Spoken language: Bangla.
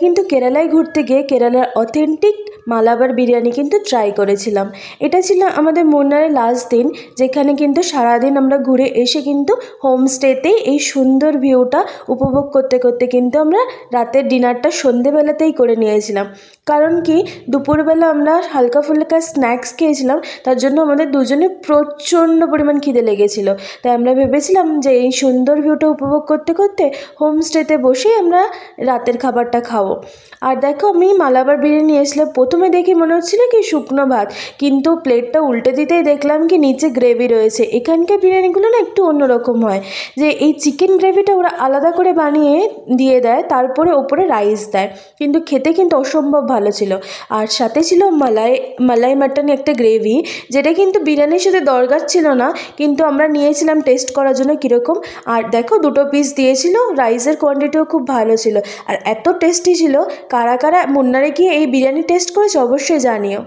কিন্তু কেরালায় ঘুরতে গিয়ে কেরালার অথেন্টিক মালাবার বিরিয়ানি কিন্তু ট্রাই করেছিলাম। এটা ছিল আমাদের মুন্নারের লাস্ট দিন, যেখানে কিন্তু সারাদিন আমরা ঘুরে এসে কিন্তু হোমস্টেতেই এই সুন্দর ভিউটা উপভোগ করতে করতে কিন্তু আমরা রাতের ডিনারটা সন্ধেবেলাতেই করে নিয়েছিলাম। কারণ কি, দুপুরবেলা আমরা হালকা ফুলকা স্ন্যাক্স খেয়েছিলাম, তার জন্য আমাদের দুজনে প্রচণ্ড পরিমাণ খিদে লেগেছিল। তাই আমরা ভেবেছিলাম যে এই সুন্দর ভিউটা উপভোগ করতে করতে হোমস্টেতে বসেই আমরা রাতের খাবারটা খাবো। আর দেখো, আমি মালাবার বিরিয়ানি এসেছিলাম, প্রথমে দেখে মনে হচ্ছিল কি শুকনো ভাত, কিন্তু প্লেটটা উল্টে দিতেই দেখলাম কি নিচে গ্রেভি রয়েছে। এখানকার বিরিয়ানিগুলো না একটু অন্যরকম হয়, যে এই চিকেন গ্রেভিটা ওরা আলাদা করে বানিয়ে দিয়ে দেয়, তারপরে ওপরে রাইস দেয়, কিন্তু খেতে কিন্তু অসম্ভব ভালো ছিল। আর সাথে ছিল মালাই মাটন একটা গ্রেভি, যেটা কিন্তু বিরিয়ানির সাথে দরকার ছিল না, কিন্তু আমরা নিয়েছিলাম টেস্ট করার জন্য কীরকম। আর দেখো, 2টো পিস দিয়েছিল, রাইসের কোয়ান্টিটিও খুব ভালো ছিল, আর এত টেস্টি ছিল। কারা কারা মুন্নারে গিয়ে এই বিরিয়ানি টেস্ট করেছে অবশ্যই জানিও।